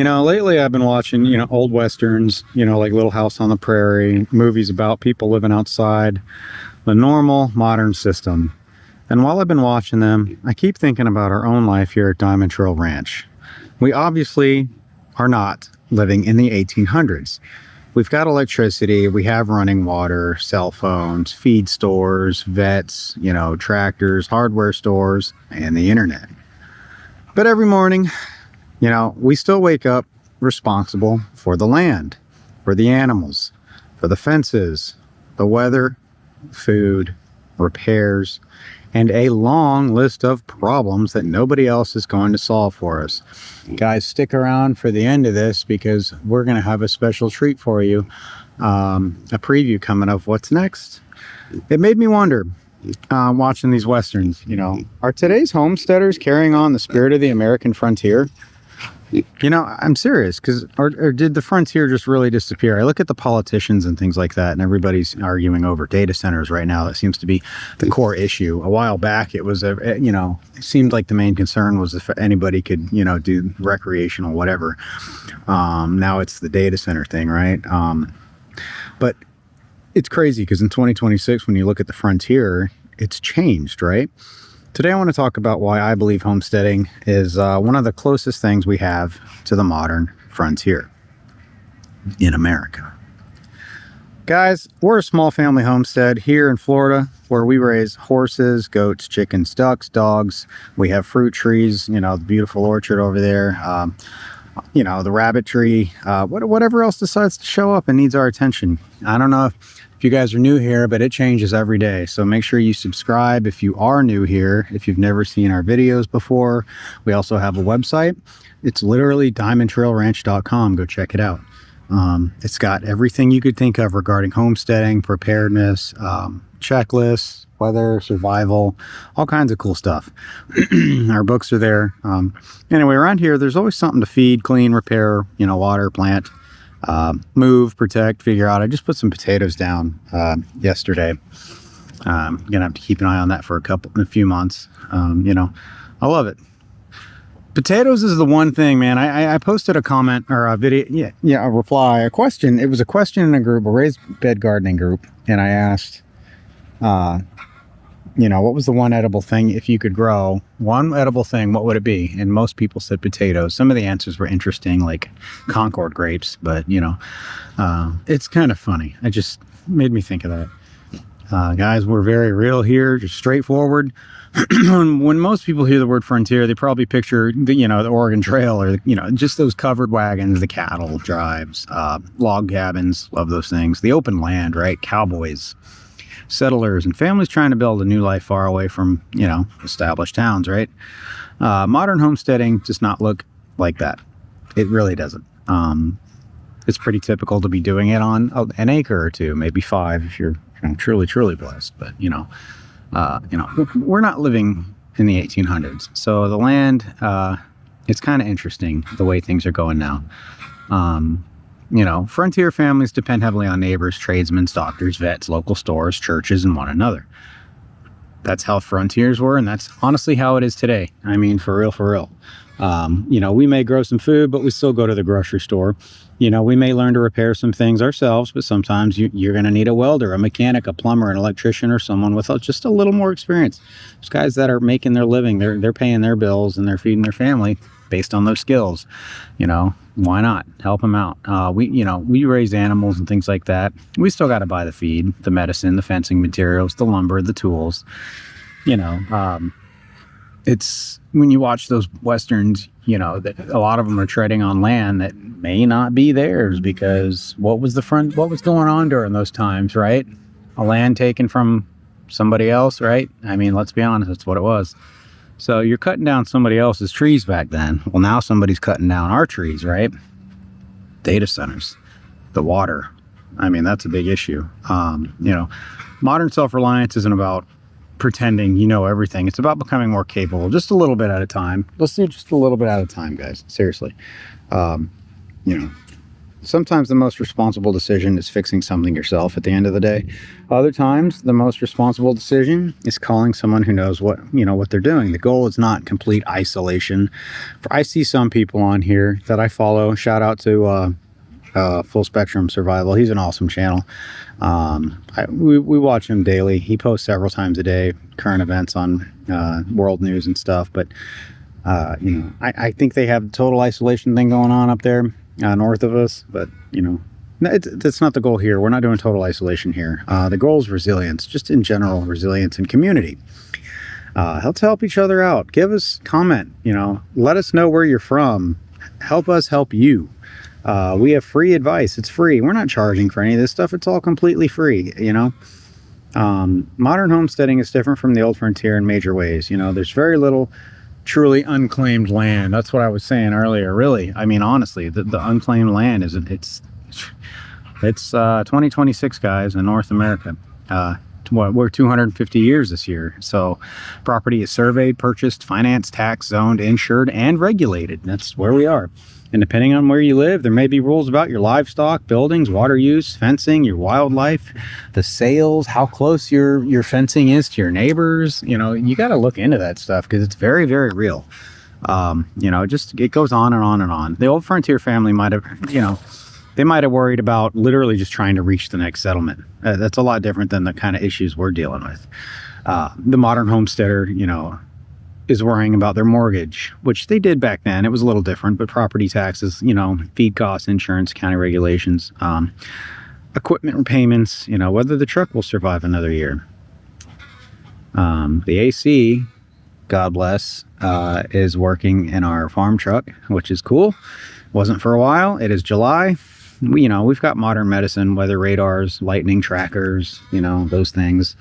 Lately I've been watching, old westerns, like Little House on the Prairie, movies about people living outside the normal modern system. And while I've been watching them, I keep thinking about our own life here at DiamondTrail Ranch. We obviously are not living in the 1800s. We've got electricity, we have running water, cell phones, feed stores, vets, tractors, hardware stores, and the internet. But every morning, we still wake up responsible for the land, for the animals, for the fences, the weather, food, repairs, and a long list of problems that nobody else is going to solve for us. Guys, stick around for the end of this because we're going to have a special treat for you. A preview coming of what's next. It made me wonder, watching these westerns, are today's homesteaders carrying on the spirit of the American frontier? I'm serious, or did the frontier just really disappear? I look at the politicians and things like that, and everybody's arguing over data centers right now. That seems to be the core issue. A while back, it was, it seemed like the main concern was if anybody could, do recreational whatever. Now it's the data center thing, right? But it's crazy because in 2026, when you look at the frontier, it's changed, right? Today I want to talk about why I believe homesteading is one of the closest things we have to the modern frontier in America. Guys, we're a small family homestead here in Florida where we raise horses, goats, chickens, ducks, dogs. We have fruit trees, the beautiful orchard over there, the rabbit tree, whatever else decides to show up and needs our attention. I don't know if you guys are new here, but it changes every day. So make sure you subscribe if you are new here, if you've never seen our videos before. We also have a website. It's literally diamondtrailranch.com. Go check it out. It's got everything you could think of regarding homesteading, preparedness, checklists, weather, survival, all kinds of cool stuff. Our books are there. Anyway, around here, there's always something to feed, clean, repair, water, plant. Move, protect, figure out. I just put some potatoes down yesterday. Gonna have to keep an eye on that for a few months. I love it. Potatoes is the one thing, man. I posted a comment or a video, a reply, a question. It was a question in a group, a raised bed gardening group, and I asked, what was the one edible thing if you could grow one edible thing, what would it be? And most people said potatoes. Some of the answers were interesting, like Concord grapes, but it's kind of funny. It just made me think of that. Guys, we're very real here, just straightforward. When most people hear the word frontier, they probably picture the Oregon Trail or just those covered wagons, the cattle drives, log cabins, love those things, the open land, right? Cowboys, settlers, and families trying to build a new life far away from established towns, right? Modern homesteading does not look like that. It really doesn't. It's pretty typical to be doing it on an acre or two, maybe 5 if you're truly blessed. But we're not living in the 1800s, so the land, it's kind of interesting the way things are going now. Frontier families depend heavily on neighbors, tradesmen, doctors, vets, local stores, churches, and one another. That's how frontiers were, and that's honestly how it is today. I mean, for real. We may grow some food, but we still go to the grocery store. We may learn to repair some things ourselves, but sometimes you're going to need a welder, a mechanic, a plumber, an electrician, or someone with just a little more experience. There's guys that are making their living. They're paying their bills, and they're feeding their family based on those skills. Why not help them out? We raise animals and things like that. We still got to buy the feed, the medicine, the fencing materials, the lumber, the tools. It's when you watch those westerns, that a lot of them are treading on land that may not be theirs because what was going on during those times, right? A land taken from somebody else, right? I mean, let's be honest, that's what it was. So you're cutting down somebody else's trees back then. Well, now somebody's cutting down our trees, right? Data centers, the water. I mean, that's a big issue. Modern self-reliance isn't about pretending you know everything. It's about becoming more capable, just a little bit at a time. Let's do just a little bit at a time, guys. Seriously. sometimes the most responsible decision is fixing something yourself at the end of the day. Other times, the most responsible decision is calling someone who knows what they're doing. The goal is not complete isolation. I see some people on here that I follow. Shout out to Full Spectrum Survival. He's an awesome channel. We watch him daily. He posts several times a day, current events on world news and stuff. But I think they have the total isolation thing going on up there north of us. But that's not the goal here. We're not doing total isolation here. The goal is resilience, just in general, resilience and community. Let's help each other out. Give us comment. Let us know where you're from. Help us help you. We have free advice. It's free. We're not charging for any of this stuff. It's all completely free. Modern homesteading is different from the old frontier in major ways. There's very little truly unclaimed land. That's what I was saying earlier. Really, I mean, honestly, the unclaimed land it's 2026, guys, in North America. We're 250 years this year. So property is surveyed, purchased, financed, taxed, zoned, insured, and regulated. That's where we are. And depending on where you live, there may be rules about your livestock, buildings, water use, fencing, your wildlife, the sales, how close your fencing is to your neighbors. You got to look into that stuff because it's very, very real. It goes on and on and on. The old frontier family might have, they might have worried about literally just trying to reach the next settlement. That's a lot different than the kind of issues we're dealing with. The modern homesteader, is worrying about their mortgage, which they did back then. It was a little different, but property taxes, feed costs, insurance, county regulations, equipment repayments, whether the truck will survive another year. The AC, God bless, is working in our farm truck, which is cool. Wasn't for a while. It is July. We've got modern medicine, weather radars, lightning trackers, those things.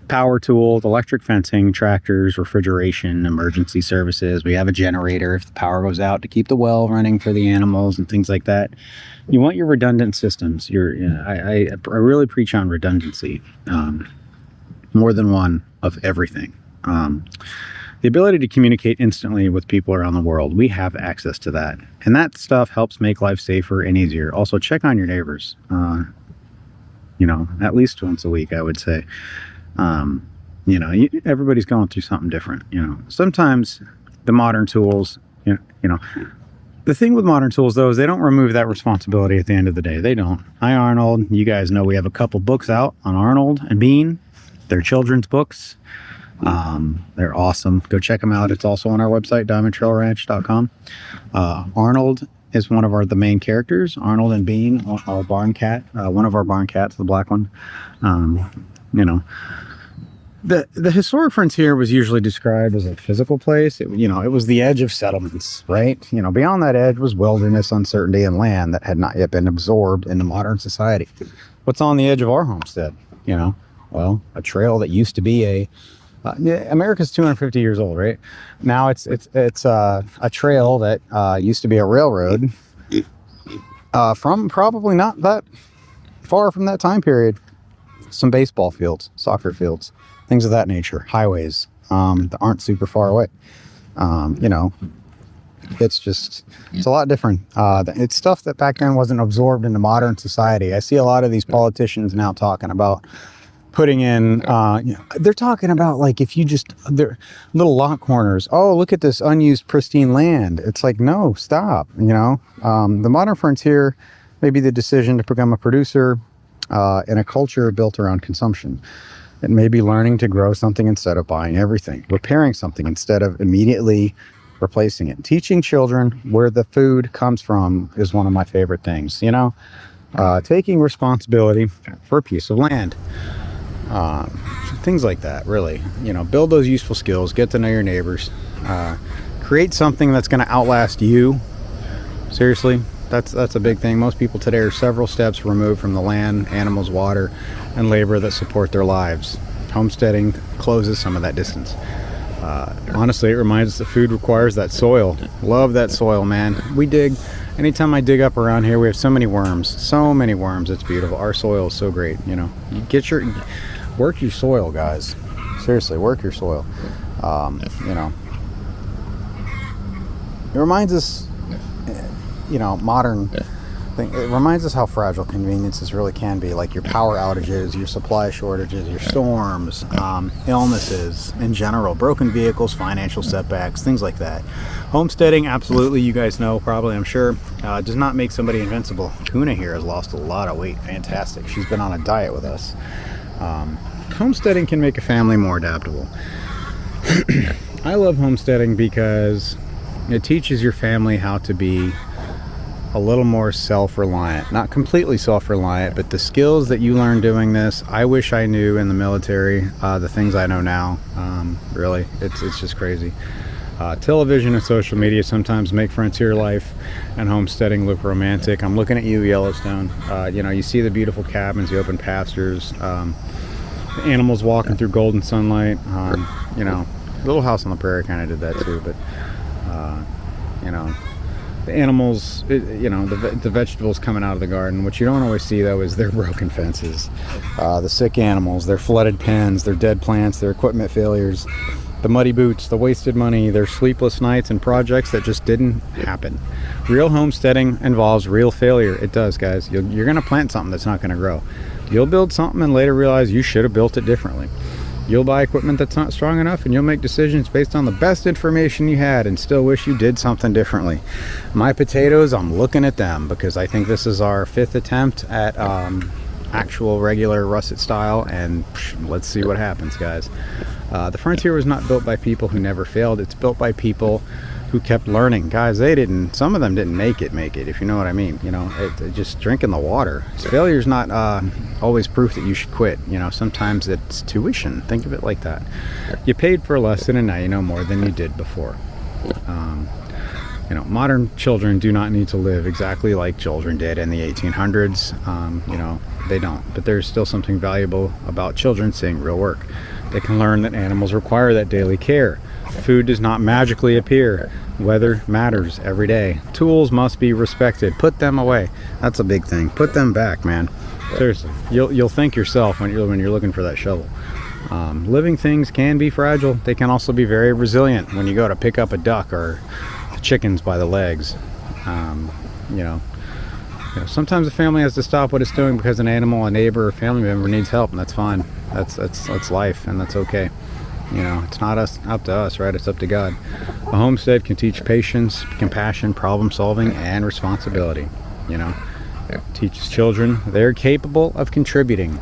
Power tools, electric fencing, tractors, refrigeration, emergency services. We have a generator if the power goes out to keep the well running for the animals and things like that. You want your redundant systems. I really preach on redundancy. More than one of everything. The ability to communicate instantly with people around the world. We have access to that. And that stuff helps make life safer and easier. Also, check on your neighbors. At least once a week, I would say. Everybody's going through something different. Sometimes the modern tools, the thing with modern tools though is they don't remove that responsibility at the end of the day. They don't. Hi Arnold, you guys know we have a couple books out on Arnold and Bean. They're children's books. They're awesome. Go check them out. It's also on our website, DiamondTrailRanch.com. Arnold is one of the main characters. Arnold and Bean, our barn cat. One of our barn cats, the black one. The historic frontier was usually described as a physical place. It was the edge of settlements, right? Beyond that edge was wilderness, uncertainty, and land that had not yet been absorbed into modern society. What's on the edge of our homestead? Well, a trail that used to be America's 250 years old, right? Now it's a trail that used to be a railroad from probably not that far from that time period. Some baseball fields, soccer fields, things of that nature, highways that aren't super far away. It's a lot different. It's stuff that back then wasn't absorbed into modern society. I see a lot of these politicians now talking about putting in, they're talking about like if you they're little lot corners. Oh, look at this unused pristine land. It's like, no, stop. The modern frontier may be the decision to become a producer in a culture built around consumption. It may be learning to grow something instead of buying everything, repairing something instead of immediately replacing it. Teaching children where the food comes from is one of my favorite things. Taking responsibility for a piece of land. Things like that, really. Build those useful skills, get to know your neighbors, create something that's going to outlast you. Seriously. That's a big thing. Most people today are several steps removed from the land, animals, water, and labor that support their lives. Homesteading closes some of that distance. Honestly, it reminds us that food requires that soil. Love that soil, man. We dig. Anytime I dig up around here, we have so many worms. It's beautiful. Our soil is so great. Work your soil, guys. Seriously, work your soil. It reminds us. Modern It reminds us how fragile conveniences really can be, like your power outages, your supply shortages, your storms, illnesses in general, broken vehicles, financial setbacks, things like that. Homesteading, absolutely, you guys know probably, I'm sure, does not make somebody invincible. Kuna here has lost a lot of weight. Fantastic. She's been on a diet with us. Homesteading can make a family more adaptable. I love homesteading because it teaches your family how to be a little more self-reliant. Not completely self-reliant, but the skills that you learn doing this, I wish I knew in the military, the things I know now. Really, it's just crazy. Television and social media sometimes make frontier life and homesteading look romantic. I'm looking at you, Yellowstone. You see the beautiful cabins, the open pastures, the animals walking through golden sunlight. Little House on the Prairie kind of did that too, but the animals, the vegetables coming out of the garden. What you don't always see though is their broken fences, the sick animals, their flooded pens, their dead plants, their equipment failures, the muddy boots, the wasted money, their sleepless nights and projects that just didn't happen. Real homesteading involves real failure. It does, guys. You're going to plant something that's not going to grow. You'll build something and later realize you should have built it differently. You'll buy equipment that's not strong enough, and you'll make decisions based on the best information you had and still wish you did something differently. My potatoes, I'm looking at them because I think this is our 5th attempt at actual regular russet style, and let's see what happens, guys. The frontier was not built by people who never failed. It's built by people who kept learning. Guys, some of them didn't make it, if you know what I mean. Just drinking the water. Failure's not always proof that you should quit. Sometimes it's tuition. Think of it like that. You paid for a lesson and now you know more than you did before. Modern children do not need to live exactly like children did in the 1800s. They don't. But there's still something valuable about children seeing real work. They can learn that animals require that daily care. Food does not magically appear. Weather matters every day. Tools must be respected. Put them away. That's a big thing. Put them back, man. Seriously, you'll thank yourself when you're looking for that shovel. Living things can be fragile. They can also be very resilient. When you go to pick up a duck or chickens by the legs, sometimes a family has to stop what it's doing because an animal, a neighbor, or family member needs help, and that's fine. That's life, and that's okay. It's not up to us, right? It's up to God. A homestead can teach patience, compassion, problem solving, and responsibility. It teaches children they're capable of contributing.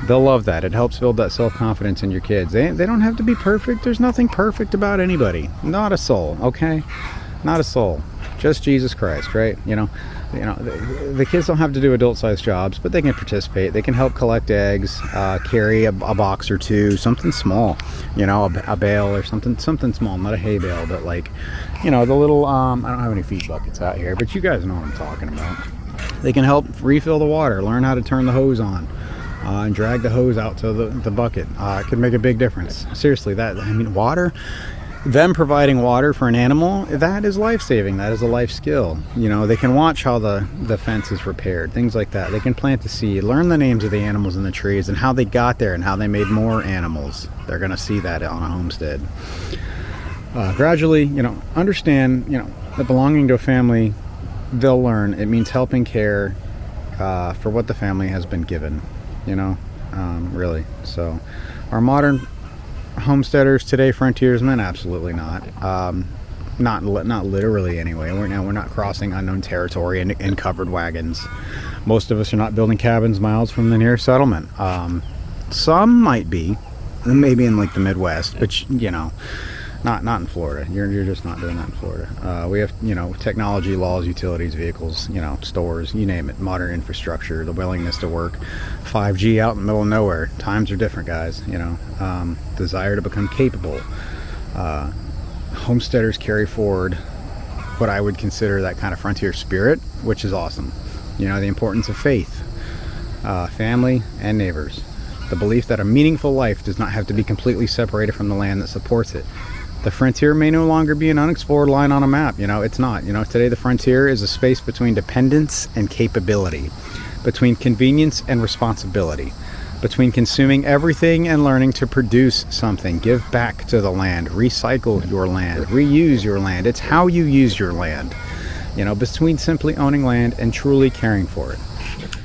They'll love that. It helps build that self-confidence in your kids. They don't have to be perfect. There's nothing perfect about anybody. Not a soul, okay? Not a soul. Just Jesus Christ, right? The kids don't have to do adult-sized jobs, but they can participate. They can help collect eggs, carry a box or two, something small, a bale or something small, not a hay bale, but the little, I don't have any feed buckets out here, but you guys know what I'm talking about. They can help refill the water, learn how to turn the hose on, and drag the hose out to the bucket. It could make a big difference. Seriously, water. Them providing water for an animal, that is life-saving. That is a life skill. They can watch how the fence is repaired, things like that. They can plant the seed, learn the names of the animals in the trees and how they got there and how they made more animals. They're going to see that on a homestead. Gradually, understand, that belonging to a family, they'll learn. It means helping care for what the family has been given, really. So our modern homesteaders today, frontiersmen, absolutely not. Not literally anyway. We're not crossing unknown territory in covered wagons. Most of us are not building cabins miles from the nearest settlement. Some might be, maybe in the Midwest, but not in Florida. You're just not doing that in Florida. We have technology, laws, utilities, vehicles, stores, you name it, modern infrastructure, the willingness to work. 5G out in the middle of nowhere. Times are different, guys. Desire to become capable. Homesteaders carry forward what I would consider that kind of frontier spirit, which is awesome. The importance of faith, family, and neighbors. The belief that a meaningful life does not have to be completely separated from the land that supports it. The frontier may no longer be an unexplored line on a map. It's not. Today the frontier is a space between dependence and capability, between convenience and responsibility, between consuming everything and learning to produce something. Give back to the land, recycle your land, reuse your land. It's how you use your land. between simply owning land and truly caring for it.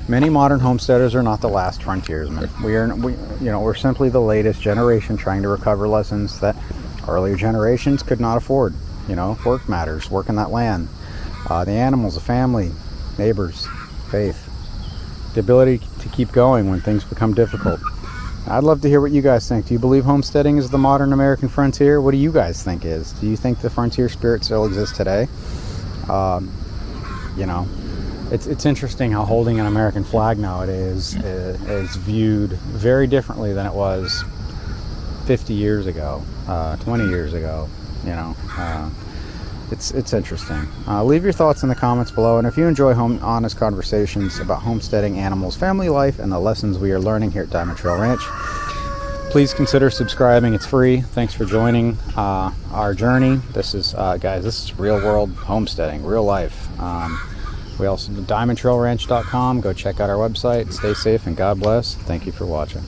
Many modern homesteaders are not the last frontiersmen. We're simply the latest generation trying to recover lessons that earlier generations could not afford. Work matters, working that land, the animals, the family, neighbors, faith, the ability to keep going when things become difficult. I'd love to hear what you guys think. Do you believe homesteading is the modern American frontier? What do you guys think is? Do you think the frontier spirit still exists today? It's interesting how holding an American flag nowadays is viewed very differently than it was 50 years ago, 20 years ago. It's interesting. Leave your thoughts in the comments below, and if you enjoy honest conversations about homesteading, animals, family life, and the lessons we are learning here at Diamond Trail Ranch, please consider subscribing. It's free. Thanks for joining our journey. This is real world homesteading, real life. We also do DiamondTrailRanch.com. Go check out our website. Stay safe and God bless. Thank you for watching.